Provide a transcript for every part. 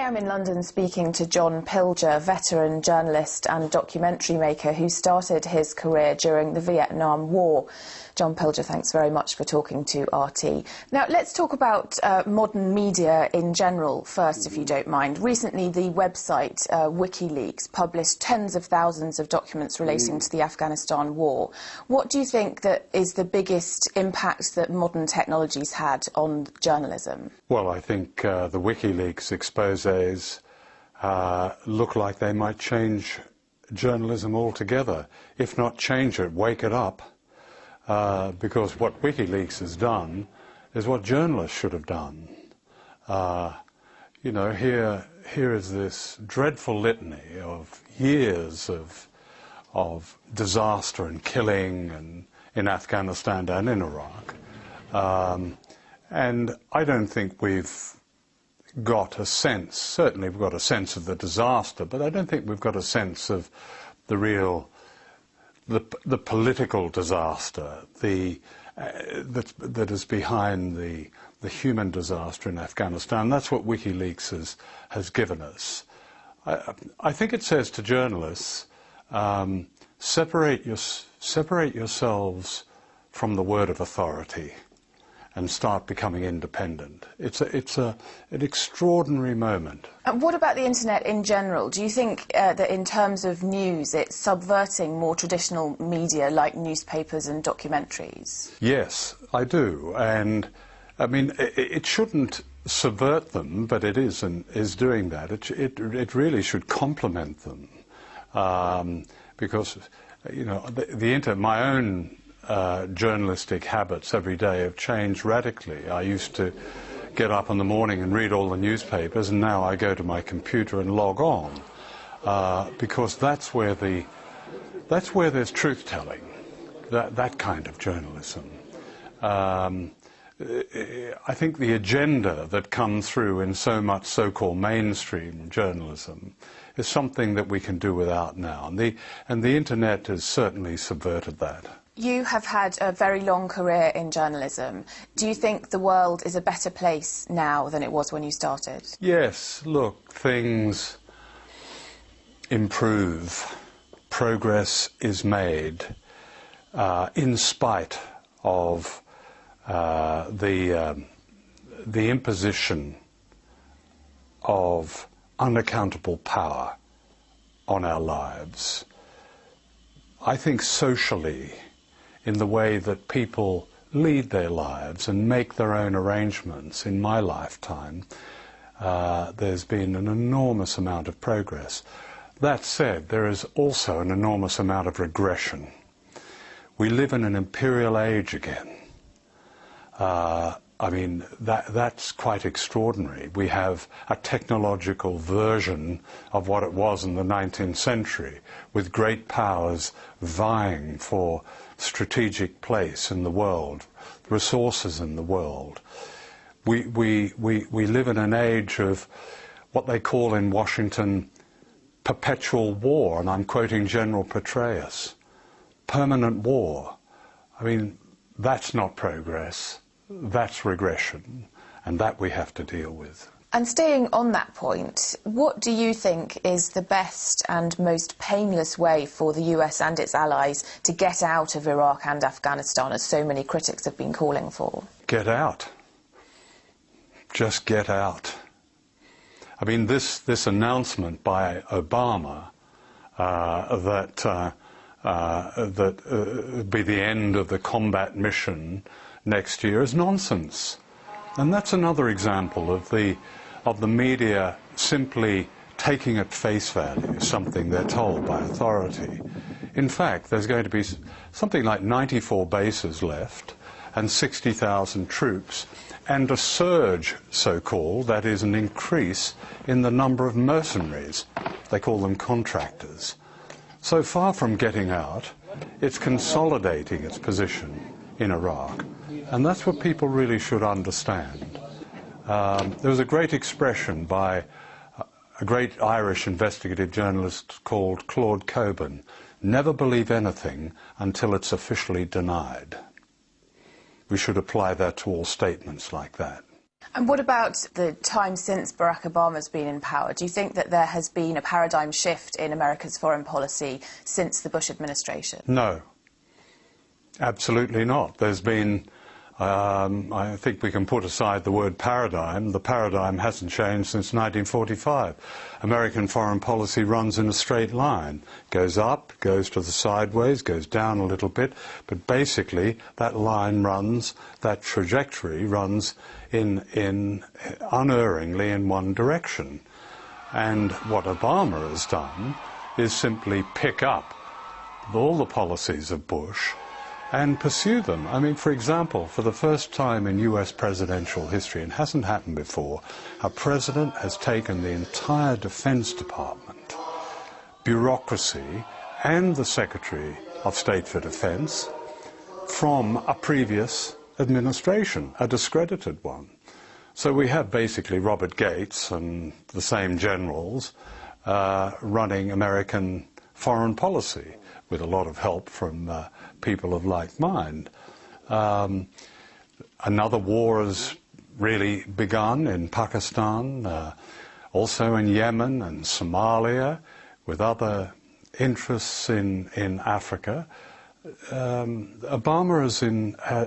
I'm in London speaking to John Pilger, veteran journalist and documentary maker who started his career during the Vietnam War. John Pilger, thanks very much for talking to RT. Now, let's talk about modern media in general first, if you don't mind. Recently, the website Wikileaks published tens of thousands of documents relating to the Afghanistan war. What do you think that is the biggest impact that modern technologies had on journalism? Well, I think the Wikileaks exposés look like they might change journalism altogether. If not change it, wake it up. Because what Wikileaks has done is what journalists should have done. You know, here is this dreadful litany of years of disaster and killing and in Afghanistan and in Iraq. And I don't think we've got a sense, certainly we've got a sense of the disaster, but I don't think we've got a sense of the real the political disaster that is behind the human disaster in Afghanistan. That's what WikiLeaks has given us. I think it says to journalists, separate yourselves from the word of authority and start becoming independent. It's an extraordinary moment. And what about the internet in general? Do you think that in terms of news, it's subverting more traditional media like newspapers and documentaries? Yes, I do. And I mean, it shouldn't subvert them, but it is and is doing that. It really should complement them, because you know the internet. My own journalistic habits every day have changed radically. I used to get up in the morning and read all the newspapers, and now I go to my computer and log on, because that's where there's truth-telling, that kind of journalism. I think the agenda that comes through in so much so-called mainstream journalism is something that we can do without now, and the internet has certainly subverted that. You have had a very long career in journalism. Do you think the world is a better place now than it was when you started? Yes, look, things improve. Progress is made in spite of the imposition of unaccountable power on our lives. I think socially, in the way that people lead their lives and make their own arrangements in my lifetime, there's been an enormous amount of progress. That said, there is also an enormous amount of regression. We live in an imperial age again. I mean, that's quite extraordinary. We have a technological version of what it was in the 19th century, with great powers vying for strategic place in the world, resources in the world. We live in an age of what they call in Washington perpetual war, and I'm quoting General Petraeus, permanent war. I mean, that's not progress. That's regression, and that we have to deal with. And staying on that point, what do you think is the best and most painless way for the US and its allies to get out of Iraq and Afghanistan, as so many critics have been calling for? Get out. Just get out. I mean, this announcement by Obama that be the end of the combat mission next year is nonsense. And that's another example of the media simply taking at face value something they're told by authority. In fact, there's going to be something like 94 bases left and 60,000 troops, and a surge, so-called, that is an increase in the number of mercenaries. They call them contractors. So far from getting out, it's consolidating its position in Iraq. And that's what people really should understand. There was a great expression by a great Irish investigative journalist called Claude Cockburn: never believe anything until it's officially denied. We should apply that to all statements like that. And what about the time since Barack Obama's been in power? Do you think that there has been a paradigm shift in America's foreign policy since the Bush administration? No, absolutely not. There's been, I think we can put aside the word paradigm. The paradigm hasn't changed since 1945. American foreign policy runs in a straight line. Goes up, goes to the sideways, goes down a little bit, but basically that line runs, that trajectory runs unerringly in one direction. And what Obama has done is simply pick up all the policies of Bush and pursue them. I mean, for example, for the first time in US presidential history, and hasn't happened before, a president has taken the entire Defense Department, bureaucracy, and the Secretary of State for Defense from a previous administration, a discredited one. So we have basically Robert Gates and the same generals running American foreign policy, with a lot of help from people of like mind. Another war has really begun in Pakistan, also in Yemen and Somalia, with other interests in Africa. Obama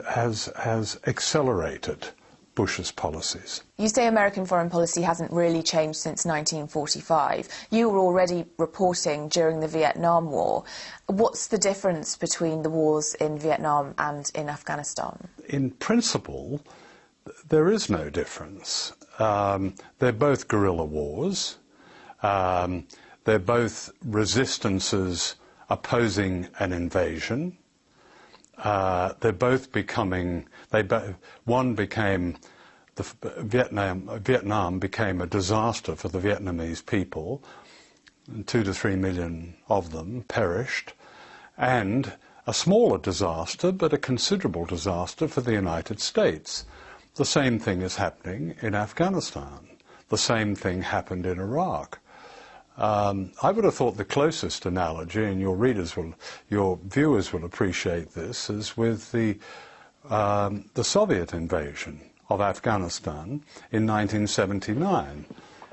has accelerated Bush's policies. You say American foreign policy hasn't really changed since 1945. You were already reporting during the Vietnam War. What's the difference between the wars in Vietnam and in Afghanistan? In principle, there is no difference. They're both guerrilla wars. They're both resistances opposing an invasion. They're both becoming, Vietnam became a disaster for the Vietnamese people. 2 to 3 million of them perished, and a smaller disaster, but a considerable disaster for the United States. The same thing is happening in Afghanistan. The same thing happened in Iraq. I would have thought the closest analogy, and your viewers will appreciate this, is with the Soviet invasion of Afghanistan in 1979,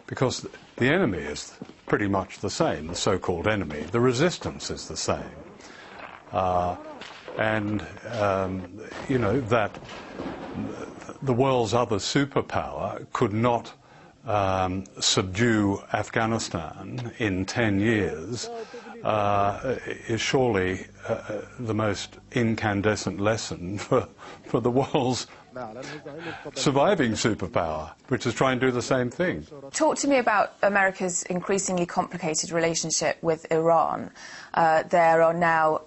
because the enemy is pretty much the same, the so-called enemy. The resistance is the same. You know, that the world's other superpower could not subdue Afghanistan in 10 years is surely the most incandescent lesson for the world's surviving superpower, which is trying to do the same thing. Talk to me about America's increasingly complicated relationship with Iran. There are now,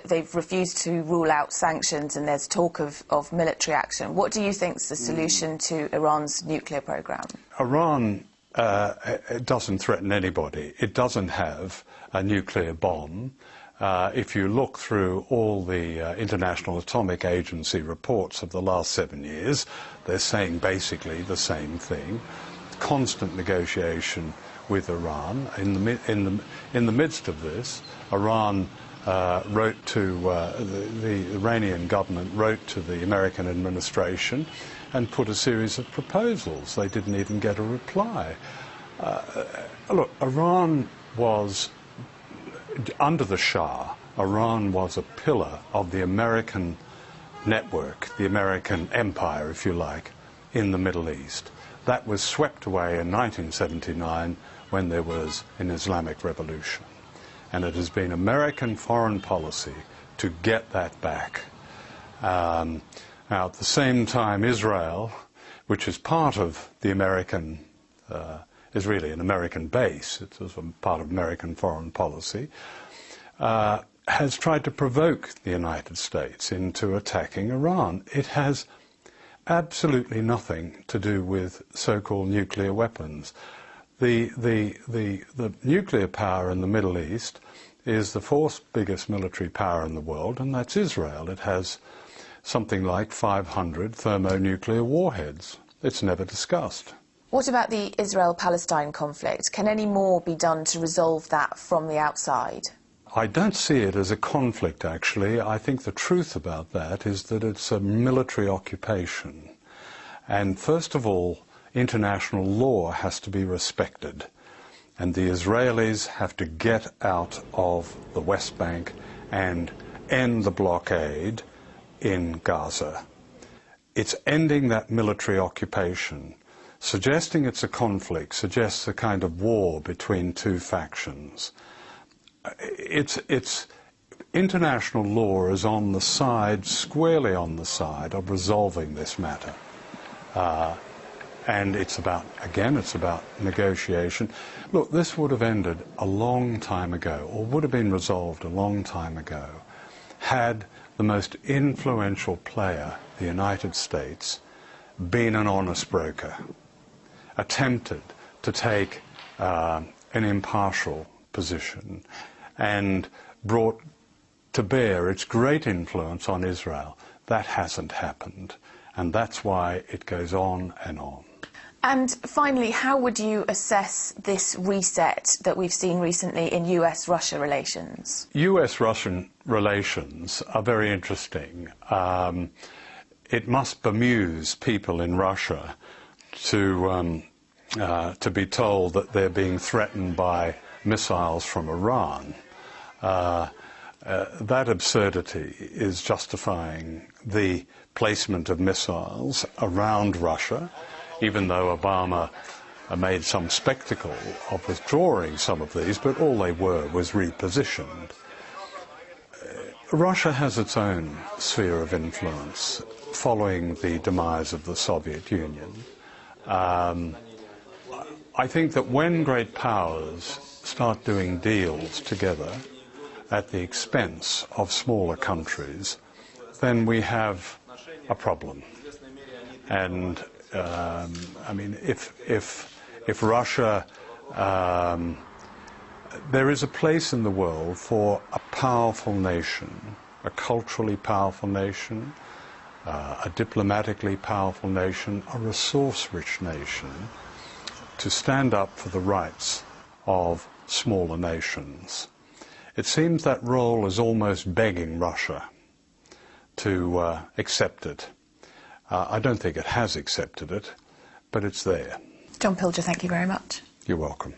they've refused to rule out sanctions, and there's talk of military action. What do you think is the solution to Iran's nuclear program? Iran doesn't threaten anybody. It doesn't have a nuclear bomb. If you look through all the International Atomic Agency reports of the last 7 years, they're saying basically the same thing. Constant negotiation with Iran. In the midst of this, Iran wrote to the Iranian government wrote to the American administration and put a series of proposals. They didn't even get a reply. Look, Iran was, under the Shah, Iran was a pillar of the American network, the American empire, if you like, in the Middle East. That was swept away in 1979 when there was an Islamic revolution. And it has been American foreign policy to get that back. Now, at the same time, Israel, which is part of the American, is really an American base, it's a part of American foreign policy, has tried to provoke the United States into attacking Iran. It has absolutely nothing to do with so-called nuclear weapons. The nuclear power in the Middle East is the fourth biggest military power in the world, and that's Israel. It has something like 500 thermonuclear warheads. It's never discussed. What about the Israel-Palestine conflict? Can any more be done to resolve that from the outside? I don't see it as a conflict, actually. I think the truth about that is that it's a military occupation. And first of all, international law has to be respected. And the Israelis have to get out of the West Bank and end the blockade in Gaza. It's ending that military occupation. Suggesting it's a conflict suggests a kind of war between two factions. International law is on the side, squarely on the side, of resolving this matter. And it's about negotiation. Look, this would have ended a long time ago, or would have been resolved a long time ago, had the most influential player, the United States, been an honest broker, attempted to take an impartial position, and brought to bear its great influence on Israel. That hasn't happened, and that's why it goes on and on. And finally, how would you assess this reset that we've seen recently in US-Russia relations? US-Russian relations are very interesting. It must bemuse people in Russia to be told that they're being threatened by missiles from Iran. That absurdity is justifying the placement of missiles around Russia, even though Obama made some spectacle of withdrawing some of these, but all they were was repositioned. Russia has its own sphere of influence following the demise of the Soviet Union. I think that when great powers start doing deals together at the expense of smaller countries, then we have a problem. And I mean, if Russia, there is a place in the world for a powerful nation, a culturally powerful nation, a diplomatically powerful nation, a resource-rich nation, to stand up for the rights of smaller nations. It seems that role is almost begging Russia to accept it. I don't think it has accepted it, but it's there. John Pilger, thank you very much. You're welcome.